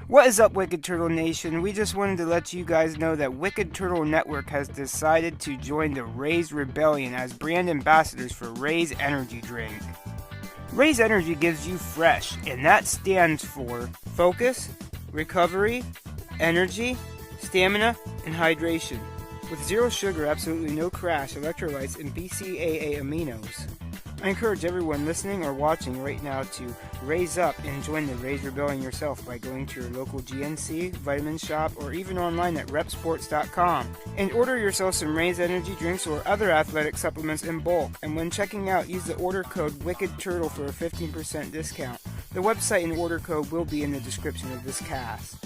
What is up, Wicked Turtle Nation? We just wanted to let you guys know that Wicked Turtle Network has decided to join the Raise Rebellion as brand ambassadors for Raise Energy Drink. Raise Energy gives you fresh, and that stands for focus, recovery, energy, stamina, and hydration. With zero sugar, absolutely no crash, electrolytes, and BCAA aminos. I encourage everyone listening or watching right now to raise up and join the Raise Rebellion yourself by going to your local GNC, vitamin shop, or even online at repsports.com. And order yourself some Raise Energy drinks or other athletic supplements in bulk. And when checking out, use the order code WICKEDTURTLE for a 15% discount. The website and order code will be in the description of this cast.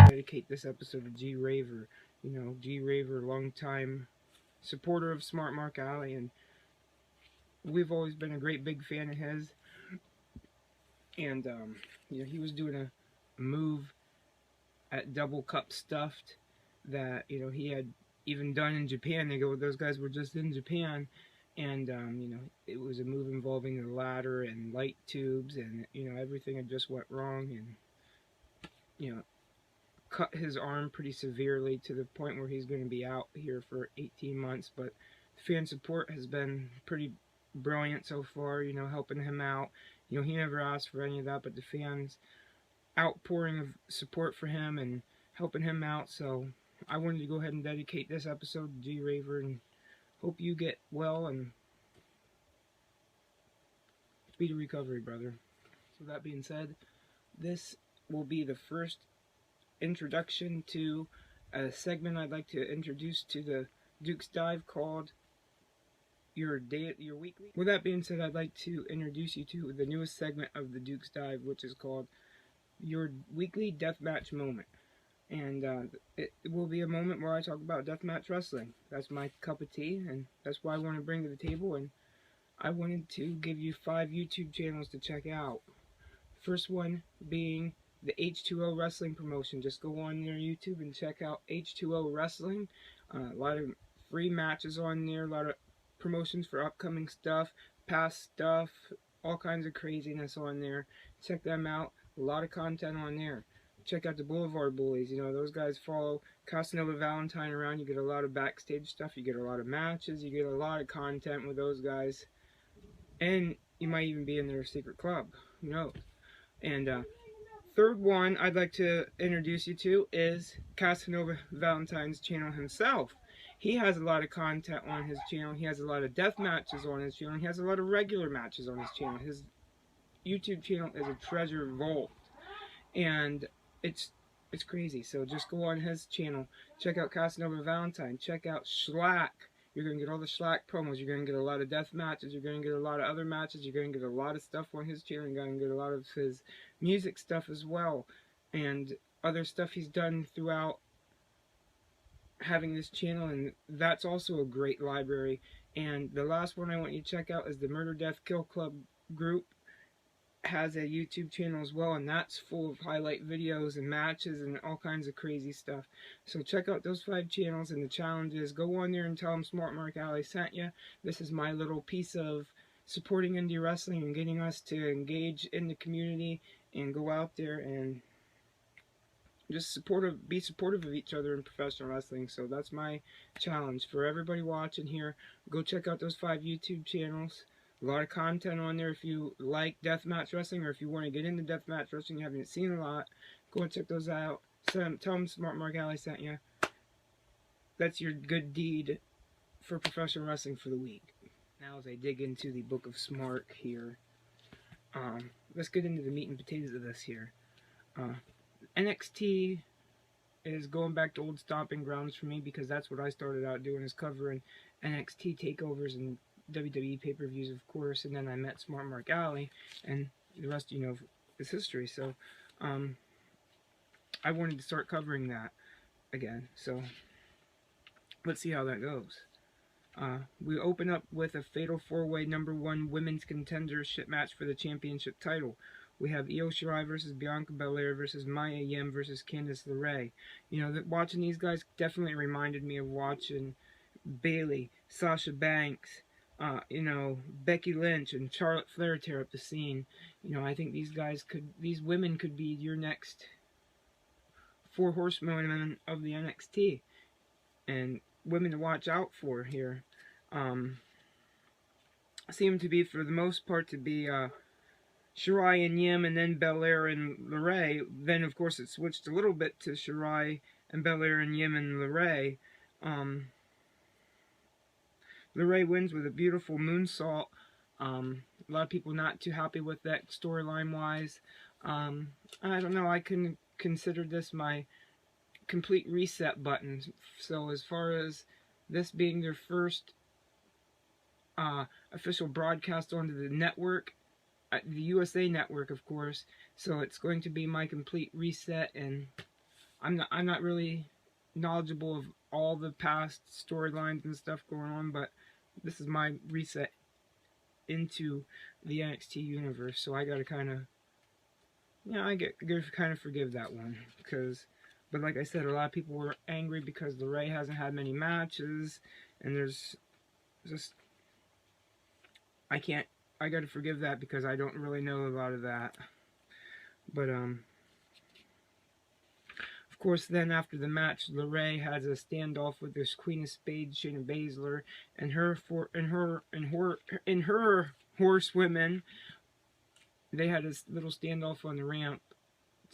Dedicate this episode to G Raver. G Raver, longtime supporter of Smart Mark Alley, and we've always been a great big fan of his. And he was doing a move at Double Cup Stuffed that he had even done in Japan. Those guys were just in Japan, and it was a move involving the ladder and light tubes, and everything had just went wrong, and cut his arm pretty severely to the point where he's going to be out here for 18 months. But fan support has been pretty brilliant so far, helping him out. He never asked for any of that, but the fans outpouring of support for him and helping him out. So I wanted to go ahead and dedicate this episode to G Raver, and hope you get well and speedy recovery, brother. So that being said, this will be the first introduction to a segment I'd like to introduce to the Duke's Dive called Your Weekly. With that being said, I'd like to introduce you to the newest segment of the Duke's Dive, which is called Your Weekly Deathmatch Moment. And it will be a moment where I talk about deathmatch wrestling. That's my cup of tea, and that's what I want to bring to the table. And I wanted to give you 5 YouTube channels to check out. First one being the H2O Wrestling promotion. Just go on their YouTube and check out H2O Wrestling. A lot of free matches on there, a lot of promotions for upcoming stuff, past stuff, all kinds of craziness on there. Check them out. A lot of content on there. Check out the Boulevard Bullies. Those guys follow Casanova Valentine around. You get a lot of backstage stuff. You get a lot of matches. You get a lot of content with those guys. And you might even be in their secret club. Who knows? And third one I'd like to introduce you to is Casanova Valentine's channel himself. He has a lot of content on his channel. He has a lot of death matches on his channel. He has a lot of regular matches on his channel. His YouTube channel is a treasure vault, and it's crazy. So just go on his channel, check out Casanova Valentine, check out Schlack. You're going to get all the Schlack promos. You're going to get a lot of death matches. You're going to get a lot of other matches. You're going to get a lot of stuff on his channel. You're going to get a lot of his music stuff as well, and other stuff he's done throughout having this channel, and that's also a great library. And the last one I want you to check out is the Murder Death Kill Club group. Has a YouTube channel as well, and that's full of highlight videos and matches and all kinds of crazy stuff. So check out those 5 channels, and the challenge is go on there and tell them Smart Mark Alley sent you. This is my little piece of supporting indie wrestling and getting us to engage in the community and go out there and just be supportive of each other in professional wrestling. So that's my challenge for everybody watching here. Go check out those 5 YouTube channels. A lot of content on there if you like deathmatch wrestling, or if you want to get into deathmatch wrestling, you haven't seen a lot, go and check those out. tell him Smart Mark Alley sent you. That's your good deed for professional wrestling for the week. Now as I dig into the Book of Smart here, let's get into the meat and potatoes of this here. NXT is going back to old stomping grounds for me, because that's what I started out doing, is covering NXT takeovers and WWE pay-per-views, of course, and then I met Smart Mark Alley, and the rest, you know, is history. So I wanted to start covering that again, so let's see how that goes. We open up with a fatal 4-way #1 women's contendership match for the championship title. We have Io Shirai versus Bianca Belair versus Mia Yim versus Candice LeRae. You know, watching these guys definitely reminded me of watching Bayley, Sasha Banks, you know, Becky Lynch and Charlotte Flair tear up the scene. You know, I think these women could be your next 4 horsewomen of the NXT, and women to watch out for here. Seem to be, for the most part, to be Shirai and Yim, and then Belair and LeRae. Then, of course, it switched a little bit to Shirai and Belair and Yim and LeRae. LeRae wins with a beautiful moonsault. A lot of people not too happy with that storyline-wise. I don't know, I couldn't consider this my complete reset button. So as far as this being their first official broadcast onto the network, the USA Network, of course, so it's going to be my complete reset, and I'm not really knowledgeable of all the past storylines and stuff going on, but this is my reset into the NXT universe, so I gotta kind of, you know, I kind of forgive that one, but like I said, a lot of people were angry because LeRae hasn't had many matches, and there's just, I gotta forgive that because I don't really know a lot of that. But of course, then after the match, LeRae has a standoff with this Queen of Spades, Shayna Baszler, and her horsewomen. They had a little standoff on the ramp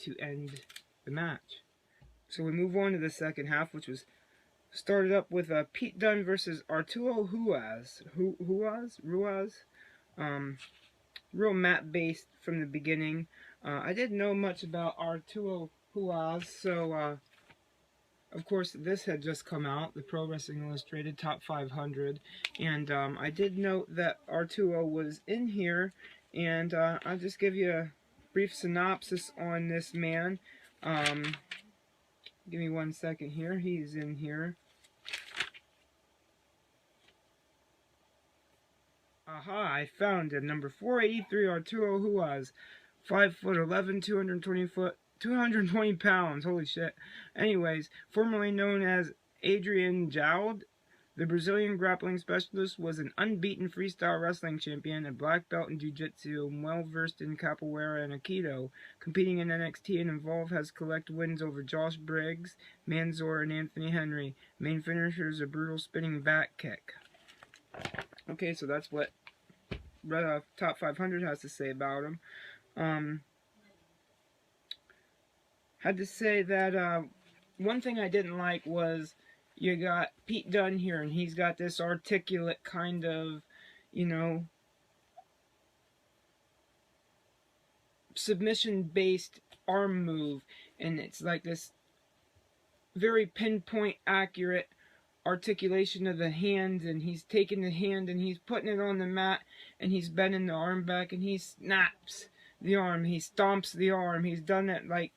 to end the match. So we move on to the second half, which was started up with Pete Dunne versus Arturo Ruas. Ruas. Real mat-based from the beginning. I didn't know much about Arturo Ruas, so of course this had just come out, the Pro Wrestling Illustrated Top 500, and I did note that Arturo was in here, and I'll just give you a brief synopsis on this man. Give me 1 second here. He's in here. Aha, I found him. Number 483, Arturo Ruas. 5'11", 220 pounds. Holy shit. Anyways, formerly known as Adrian Jowd, the Brazilian grappling specialist, was an unbeaten freestyle wrestling champion, a black belt in jiu-jitsu, and well-versed in capoeira and aikido. Competing in NXT and Evolve, has collect wins over Josh Briggs, Manzor, and Anthony Henry. Main finisher is a brutal spinning back kick. Okay, so that's what Top 500 has to say about him. Had to say that one thing I didn't like was you got Pete Dunne here, and he's got this articulate kind of, you know, submission-based arm move, and it's like this very pinpoint accurate articulation of the hand, and he's taking the hand and he's putting it on the mat, and he's bending the arm back, and he snaps the arm, he stomps the arm. He's done that like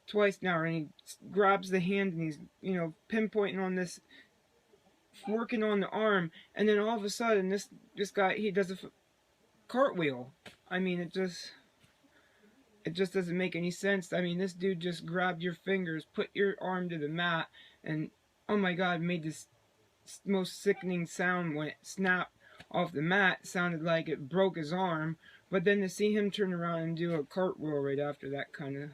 twice now, and he grabs the hand and he's, you know, pinpointing on this, working on the arm, and then all of a sudden this guy, he does a cartwheel. I mean, it just doesn't make any sense. I mean, this dude just grabbed your fingers, put your arm to the mat, and oh my god, made this most sickening sound when it snapped off the mat. It sounded like it broke his arm, but then to see him turn around and do a cartwheel right after that, kind of,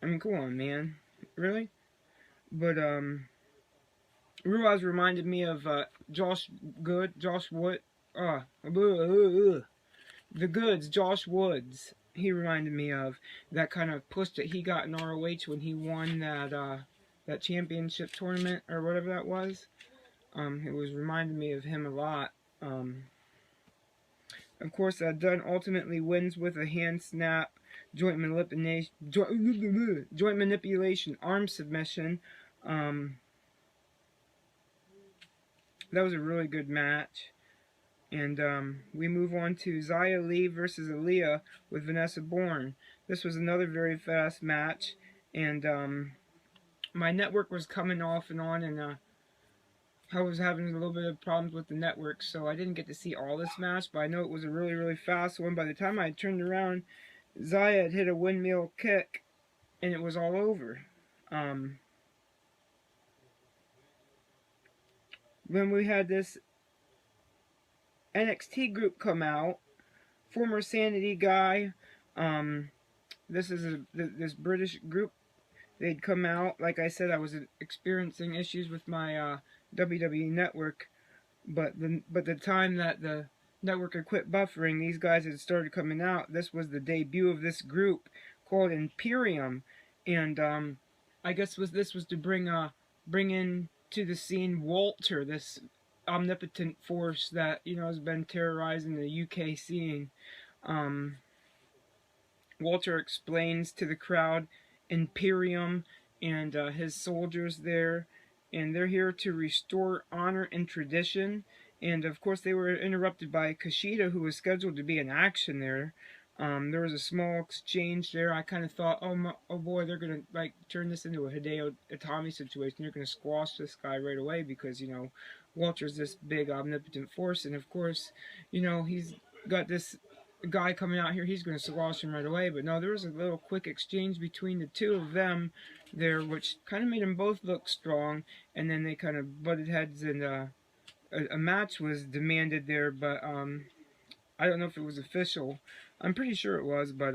I mean, come on, man, really? But Ruas reminded me of Josh Woods, the Goods, Josh Woods. he reminded me of. That kind of push that he got in ROH when he won that championship tournament or whatever that was. It was reminding me of him a lot. Of course, Dunn ultimately wins with a hand snap, joint manipulation, arm submission. That was a really good match. And we move on to Xia Li versus Aaliyah with Vanessa Bourne. This was another very fast match. And my network was coming off and on, and I was having a little bit of problems with the network, so I didn't get to see all this match, but I know it was a really, really fast one. By the time I turned around, Xia had hit a windmill kick, and it was all over. When we had this NXT group come out, former Sanity guy, this is this British group, they'd come out. Like I said, I was experiencing issues with my WWE network, but the time that the network had quit buffering, these guys had started coming out. This was the debut of this group called Imperium, and I guess this was to bring in to the scene Walter, this omnipotent force that has been terrorizing the UK scene. Walter explains to the crowd Imperium and his soldiers there, and they're here to restore honor and tradition. And of course, they were interrupted by Kushida, who was scheduled to be in action there. There was a small exchange there. I kind of thought, oh boy, they're gonna turn this into a Hideo Itami situation. They're gonna squash this guy right away because Walter's this big omnipotent force, and of course, he's got this guy coming out here. He's gonna squash him right away. But no, there was a little quick exchange between the two of them there, which kind of made them both look strong. And then they kind of butted heads, and a match was demanded there, but I don't know if it was official. I'm pretty sure it was, but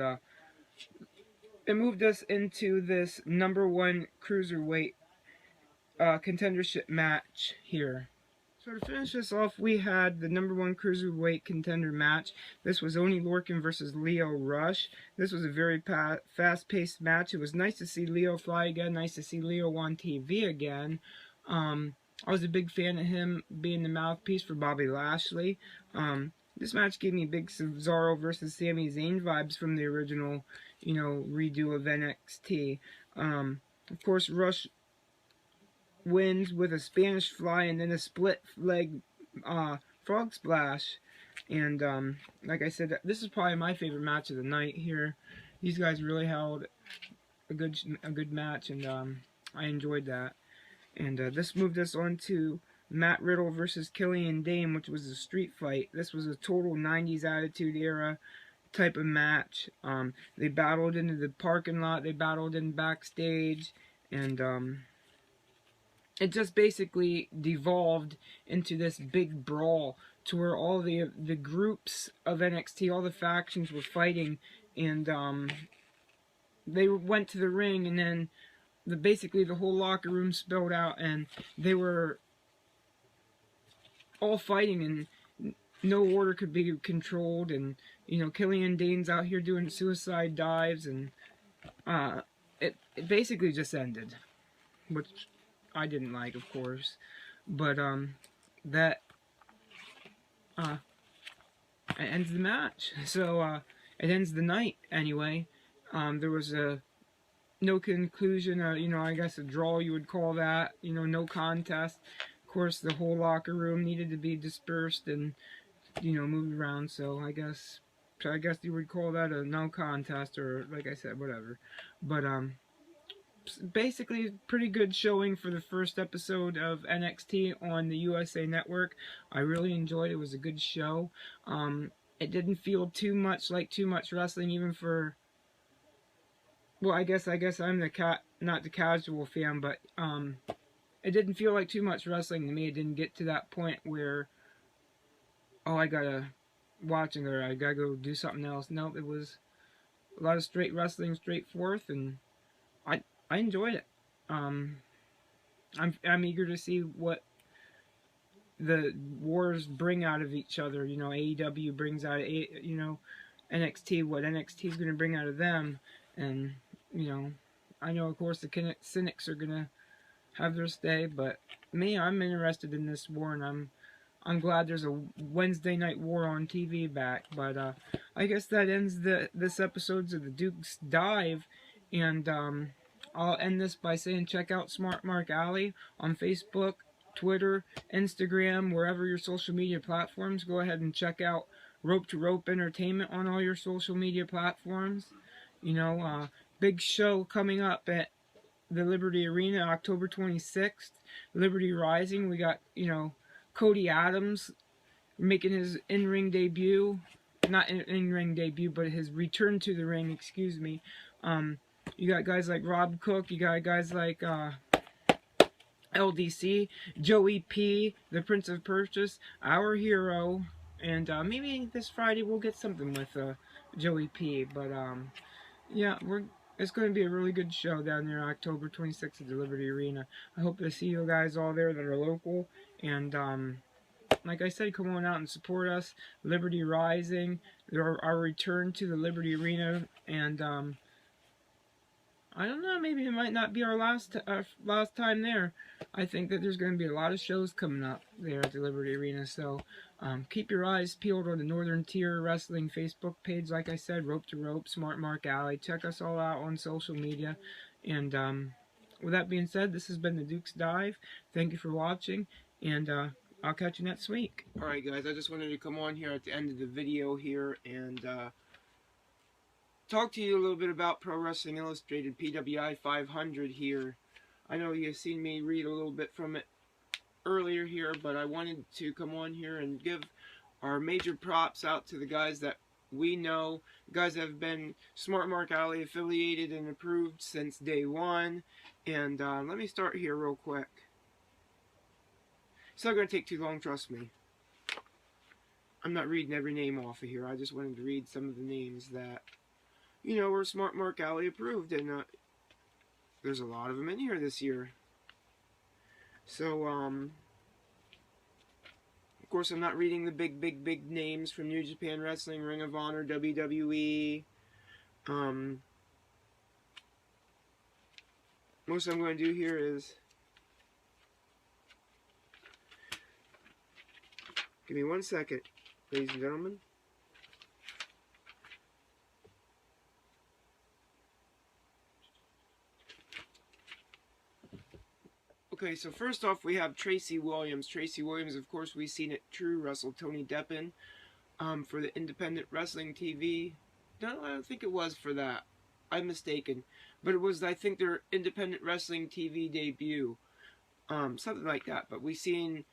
it moved us into this #1 cruiserweight contendership match here. So to finish this off, we had the #1 cruiserweight contender match. This was Oney Lorcan versus Lio Rush. This was a very fast-paced match. It was nice to see Lio fly again. Nice to see Lio on TV again. I was a big fan of him being the mouthpiece for Bobby Lashley. This match gave me big Cesaro versus Sami Zayn vibes from the original, redo of NXT. Of course, Rush wins with a Spanish fly and then a split leg frog splash. And like I said, this is probably my favorite match of the night here. These guys really held a good match, and I enjoyed that. And this moved us on to Matt Riddle versus Killian Dane, which was a street fight. This was a total 90s Attitude Era type of match. They battled into the parking lot. They battled in backstage. And it just basically devolved into this big brawl to where all the groups of NXT, all the factions were fighting. And they went to the ring, and then basically the whole locker room spilled out, and they were all fighting, and no order could be controlled. And Killian Dane's out here doing suicide dives, and it basically just ended, which I didn't like, of course. But that it ends the match. So it ends the night anyway. There was no conclusion, I guess a draw you would call that, no contest. Of course, the whole locker room needed to be dispersed and, moved around, so I guess you would call that a no contest, or like I said, whatever. But, basically, pretty good showing for the first episode of NXT on the USA Network. I really enjoyed it. It was a good show. It didn't feel too much like too much wrestling, even for... Well, I guess I'm not the casual fan, but it didn't feel like too much wrestling to me. It didn't get to that point where, oh, I gotta watch it, or I gotta go do something else. Nope, it was a lot of straight wrestling, straight forth, and I enjoyed it. I'm eager to see what the wars bring out of each other. AEW brings out NXT, what NXT is going to bring out of them. And, you know, I know, of course, the Cynics are going to have their stay, but me, I'm interested in this war, and I'm glad there's a Wednesday Night War on TV back. But I guess that ends this episodes of the Duke's Dive, and I'll end this by saying check out Smart Mark Alley on Facebook, Twitter, Instagram, wherever your social media platforms. Go ahead and check out Rope to Rope Entertainment on all your social media platforms. You know, big show coming up at the Liberty Arena, October 26th. Liberty Rising. We got, you know, Cody Adams making his in-ring debut. Not in-ring debut, but his return to the ring, excuse me. You got guys like Rob Cook. You got guys like LDC, Joey P, the Prince of Purchase, our hero. And maybe this Friday we'll get something with Joey P. But yeah, it's going to be a really good show down there October 26th at the Liberty Arena. I hope to see you guys all there that are local. And like I said, come on out and support us. Liberty Rising, our return to the Liberty Arena. And I don't know, maybe it might not be our last time there. I think that there's going to be a lot of shows coming up there at the Liberty Arena. So keep your eyes peeled on the Northern Tier Wrestling Facebook page. Like I said, Rope to Rope, Smart Mark Alley. Check us all out on social media. And with that being said, this has been the Duke's Dive. Thank you for watching, and I'll catch you next week. Alright guys, I just wanted to come on here at the end of the video here and talk to you a little bit about Pro Wrestling Illustrated PWI 500 here. I know you've seen me read a little bit from it earlier here, but I wanted to come on here and give our major props out to the guys that we know, guys that have been Smart Mark Alley affiliated and approved since day one. And let me start here real quick. It's not going to take too long, trust me. I'm not reading every name off of here. I just wanted to read some of the names that, you know, we're Smart Mark Alley approved, and there's a lot of them in here this year. So, of course, I'm not reading the big names from New Japan Wrestling, Ring of Honor, WWE. Most I'm going to do here is, give me 1 second, ladies and gentlemen. Okay, so first off, we have Tracy Williams. Tracy Williams, of course, we've seen at True wrestle Tony Deppen for the Independent Wrestling TV. No, I don't think it was for that. I'm mistaken. But it was, I think, their Independent Wrestling TV debut. Something like that. But we've seen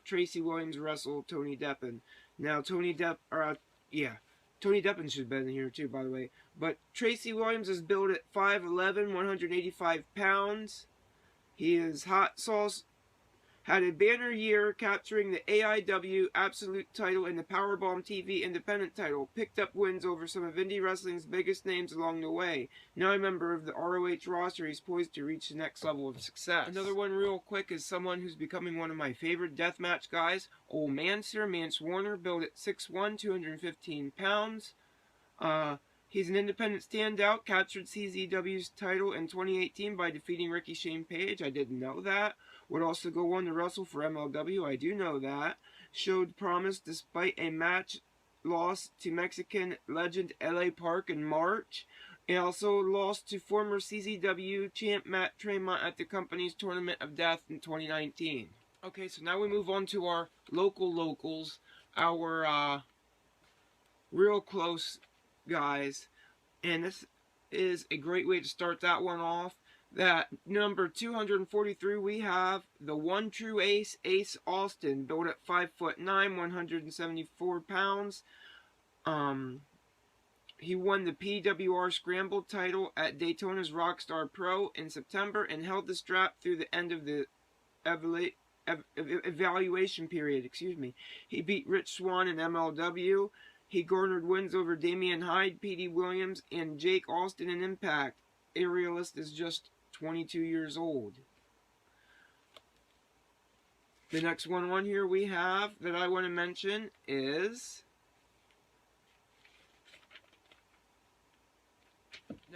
Tracy Williams wrestle Tony Deppen. Now, Tony Deppen should have been here too, by the way. But Tracy Williams is billed at 5'11", 185 pounds. He is hot sauce, had a banner year capturing the AIW Absolute title and the Powerbomb TV Independent title. Picked up wins over some of indie wrestling's biggest names along the way. Now a member of the ROH roster, he's poised to reach the next level of success. Another one real quick is someone who's becoming one of my favorite deathmatch guys. Old Manser, Mance Warner, billed at 6'1", 215 pounds. He's an independent standout, captured CZW's title in 2018 by defeating Ricky Shane Page. I didn't know that. Would also go on to wrestle for MLW. I do know that. Showed promise despite a match loss to Mexican legend LA Park in March. And also lost to former CZW champ Matt Tremont at the company's Tournament of Death in 2019. Okay, so now we move on to our locals. Our real close guys, and this is a great way to start that one off. That number 243, we have the one true ace, Ace Austin, built at 5'9", 174 pounds. He won the PWR Scramble title at Daytona's Rockstar Pro in September and held the strap through the end of the evaluation period. He beat Rich Swann in MLW. He garnered wins over Damian Hyde, P.D. Williams, and Jake Austin in Impact. Aerialist is just 22 years old. The next one on here we have that I want to mention is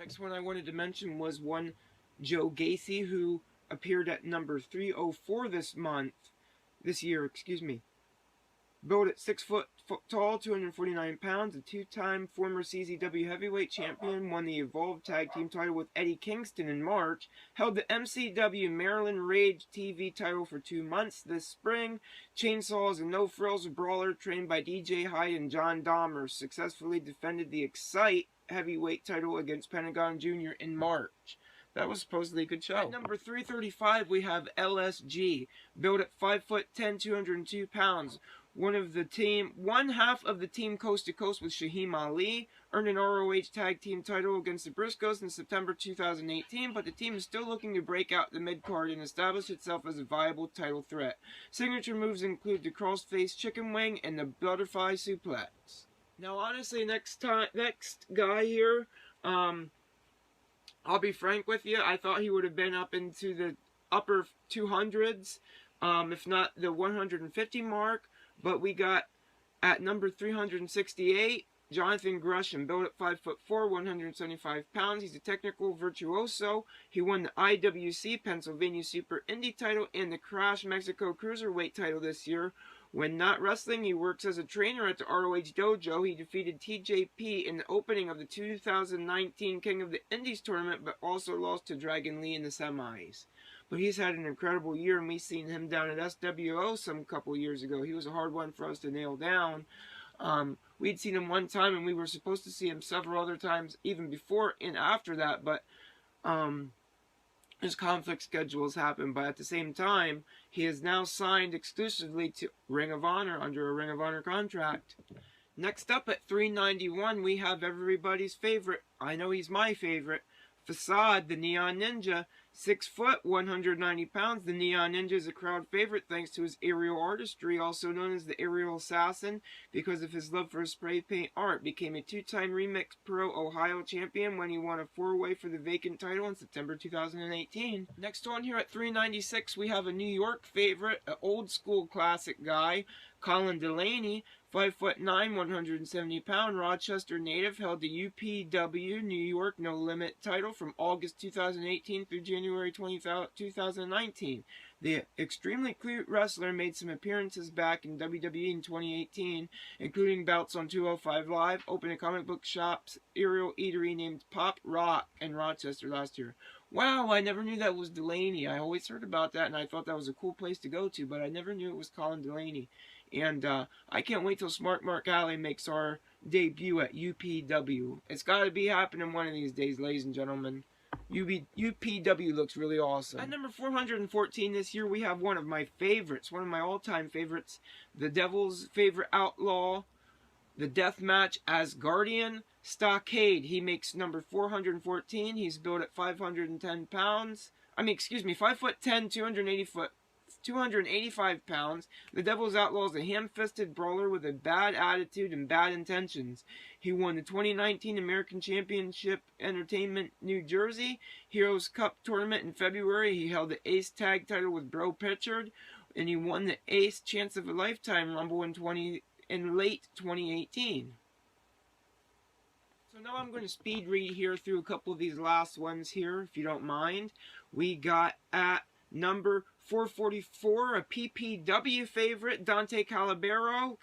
Next one I wanted to mention was one Joe Gacy, who appeared at number 304 this year, excuse me. Built at 6 foot tall, 249 pounds, a two-time former CZW heavyweight champion, won the Evolve Tag Team title with Eddie Kingston in March, held the MCW Maryland Rage TV title for 2 months this spring. Chainsaws and No Frills brawler trained by DJ Hyde and John Dahmer successfully defended the Excite heavyweight title against Pentagon Jr. in March. That was supposedly a good show. At number 335, we have LSG, built at 5'10", 202 pounds. One half of the team Coast to Coast with Shaheem Ali, earned an ROH Tag Team title against the Briscoes in September 2018, but the team is still looking to break out the mid-card and establish itself as a viable title threat. Signature moves include the cross-face chicken wing and the butterfly suplex. Now, honestly, next guy here, I'll be frank with you, I thought he would have been up into the upper 200s, if not the 150 mark. But we got at number 368, Jonathan Gresham, built at 5'4", 175 pounds. He's a technical virtuoso. He won the IWC Pennsylvania Super Indy title and the Crash Mexico Cruiserweight title this year. When not wrestling, he works as a trainer at the ROH Dojo. He defeated TJP in the opening of the 2019 King of the Indies tournament, but also lost to Dragon Lee in the semis. But he's had an incredible year, and we've seen him down at SWO some couple years ago. He was a hard one for us to nail down. We'd seen him one time, and we were supposed to see him several other times, even before and after that, but his conflict schedules happened. But at the same time, he is now signed exclusively to Ring of Honor under a Ring of Honor contract. Next up at 391, we have everybody's favorite. I know he's my favorite. Facade, the Neon Ninja, 6 foot, 190 pounds. The Neon Ninja is a crowd favorite thanks to his aerial artistry, also known as the Aerial Assassin, because of his love for spray paint art. Became a 2-time Remix Pro Ohio champion when he won a 4-way for the vacant title in September 2018. Next on here at 396, we have a New York favorite, an old school classic guy, Colin Delaney. 5'9", 170 pound, Rochester native, held the UPW New York No Limit title from August 2018 through January 2019. The extremely cute wrestler made some appearances back in WWE in 2018, including bouts on 205 Live, opened a comic book shop's aerial eatery named Pop Rock in Rochester last year. Wow, I never knew that was Delaney. I always heard about that, and I thought that was a cool place to go to, but I never knew it was Colin Delaney. And I can't wait till Smart Mark Alley makes our debut at UPW. It's got to be happening one of these days, ladies and gentlemen. UPW looks really awesome. At number 414 this year, we have one of my favorites, one of my all-time favorites, the Devil's Favorite Outlaw, the Deathmatch Asgardian Stockade. He makes number 414. He's built at 510 pounds. 5'10", 285 pounds. The Devil's Outlaw is a ham-fisted brawler with a bad attitude and bad intentions. He won the 2019 American Championship Entertainment New Jersey Heroes Cup tournament in February. He held the Ace Tag title with Bro Pritchard, and he won the Ace Chance of a Lifetime Rumble in late 2018. So now I'm going to speed read here through a couple of these last ones here, if you don't mind. We got at number 444, a PPW favorite, Dante Calabaro,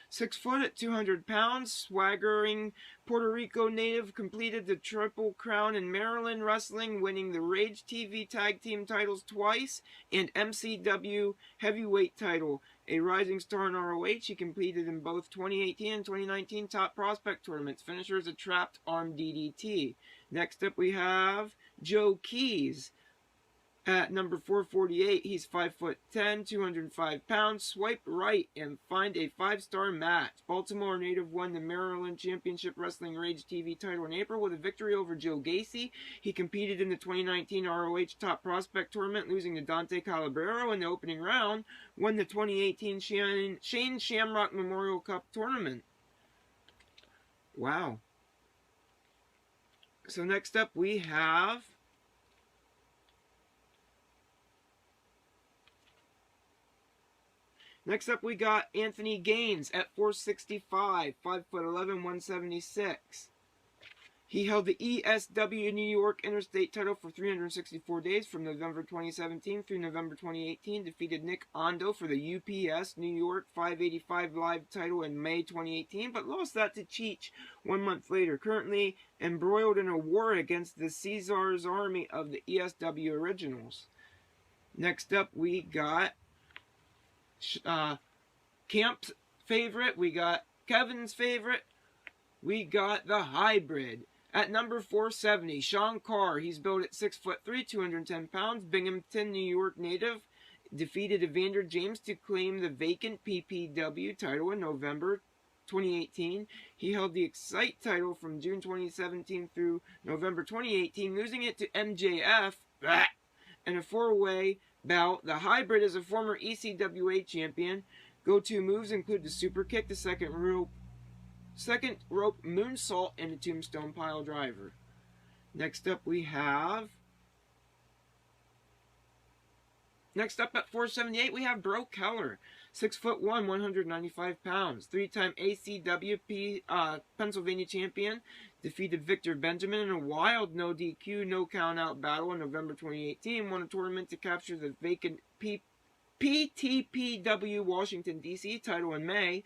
6 foot at 200 pounds, swaggering Puerto Rico native, completed the Triple Crown in Maryland wrestling, winning the Rage TV Tag Team titles twice and MCW Heavyweight title. A rising star in ROH, he competed in both 2018 and 2019 Top Prospect tournaments. Finisher is a trapped arm DDT. Next up we have Joe Keys. At number 448, he's 5'10", 205 pounds. Swipe right and find a 5-star match. Baltimore native won the Maryland Championship Wrestling Rage TV title in April with a victory over Joe Gacy. He competed in the 2019 ROH Top Prospect Tournament, losing to Dante Calabaro in the opening round. Won the 2018 Shane Shamrock Memorial Cup Tournament. Wow. So next up we have we got Anthony Gaines at 465, 5'11", 176. He held the ESW New York Interstate title for 364 days from November 2017 through November 2018. Defeated Nick Ondo for the UPS New York 585 Live title in May 2018, but lost that to Cheech 1 month later. Currently embroiled in a war against the Caesar's Army of the ESW Originals. Next up, we got Camp's favorite. We got Kevin's favorite. We got the Hybrid. At number 470, Sean Carr. He's billed at 6'3", 210 pounds. Binghamton, New York native. Defeated Evander James to claim the vacant PPW title in November 2018. He held the Excite title from June 2017 through November 2018, losing it to MJF in a four-way bout. The Hybrid is a former ECWA champion. Go-to moves include the super kick, the second rope moonsault, and a tombstone pile driver. Next up at 478 we have Bro Keller. 6'1", 195 pounds. Three-time ACWP Pennsylvania champion. Defeated Victor Benjamin in a wild no DQ, no count out battle in November 2018. Won a tournament to capture the vacant PTPW Washington DC title in May.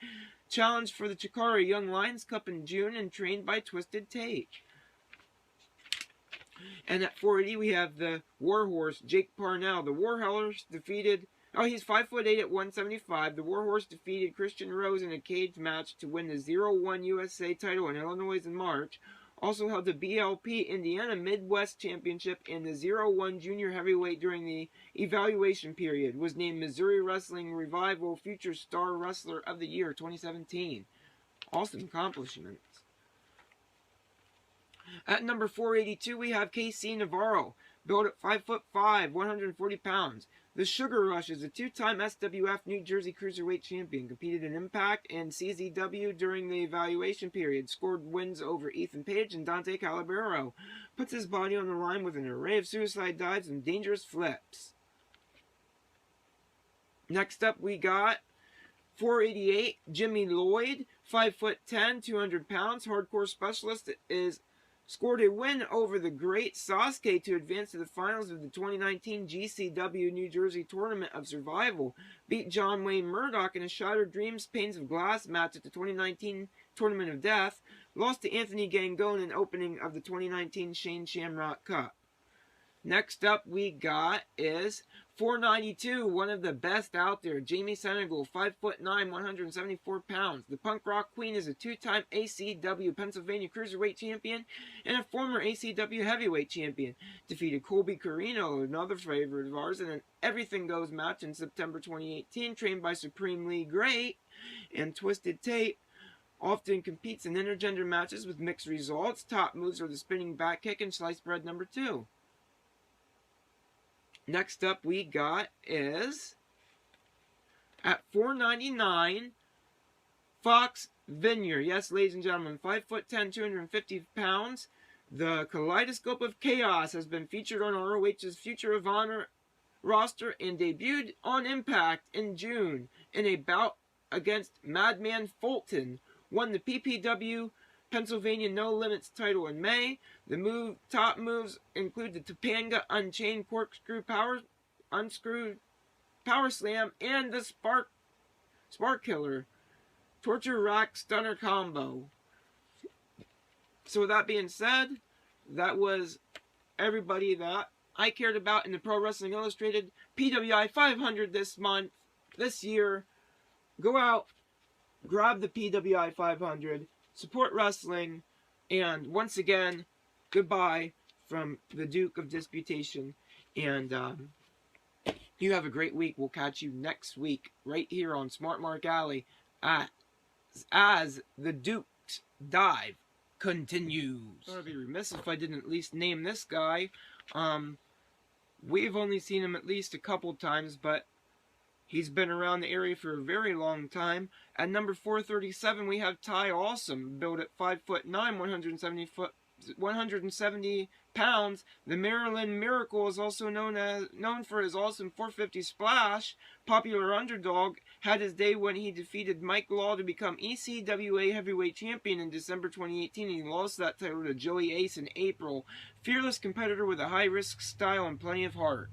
Challenged for the Chikara Young Lions Cup in June and trained by Twisted Tate. And at 480 we have the Warhorse, Jake Parnell. The Warhorse defeated... he's 5'8" at 175. The Warhorse defeated Christian Rose in a cage match to win the 0-1 USA title in Illinois in March. Also held the BLP Indiana Midwest Championship and the 0-1 Junior Heavyweight during the evaluation period. Was named Missouri Wrestling Revival Future Star Wrestler of the Year 2017. Awesome accomplishments. At number 482 we have KC Navarro. Built at 5'5", 140 pounds. The Sugar Rush is a two-time SWF New Jersey Cruiserweight Champion. Competed in Impact and CZW during the evaluation period. Scored wins over Ethan Page and Dante Calabero. Puts his body on the line with an array of suicide dives and dangerous flips. Next up we got 488 Jimmy Lloyd. 5'10", 200 pounds. Hardcore specialist is... Scored a win over the Great Sasuke to advance to the finals of the 2019 GCW New Jersey Tournament of Survival. Beat John Wayne Murdoch in a Shattered Dreams Panes of Glass match at the 2019 Tournament of Death. Lost to Anthony Gangone in opening of the 2019 Shane Shamrock Cup. Next up we got is 492, one of the best out there, Jamie Senegal, 5'9", 174 pounds. The Punk Rock Queen is a two-time ACW Pennsylvania Cruiserweight Champion and a former ACW Heavyweight Champion. Defeated Colby Carino, another favorite of ours, in an Everything Goes match in September 2018, trained by Supreme Lee Great and Twisted Tate. Often competes in intergender matches with mixed results. Top moves are the spinning back kick and sliced bread number 2. Next up we got is, at 499, Fox Vineyard. Yes, ladies and gentlemen, 5'10", 250 pounds. The Kaleidoscope of Chaos has been featured on ROH's Future of Honor roster and debuted on Impact in June in a bout against Madman Fulton. Won the PPW Pennsylvania No Limits title in May. The top moves include the Topanga Unchained Corkscrew Unscrewed Power Slam and the Spark Killer Torture Rack Stunner Combo. So with that being said, that was everybody that I cared about in the Pro Wrestling Illustrated PWI 500 this year. Go out, grab the PWI 500. Support wrestling, and once again, goodbye from the Duke of Disputation, and you have a great week. We'll catch you next week, right here on Smart Mark Alley, as the Duke's Dive continues. I'd be remiss if I didn't at least name this guy. We've only seen him at least a couple times, but he's been around the area for a very long time. At number 437, we have Ty Awesome, built at 5'9", 170 pounds. The Maryland Miracle is also known for his awesome 450 splash. Popular underdog, had his day when he defeated Mike Law to become ECWA heavyweight champion in December 2018, and he lost that title to Joey Ace in April. Fearless competitor with a high-risk style and plenty of heart.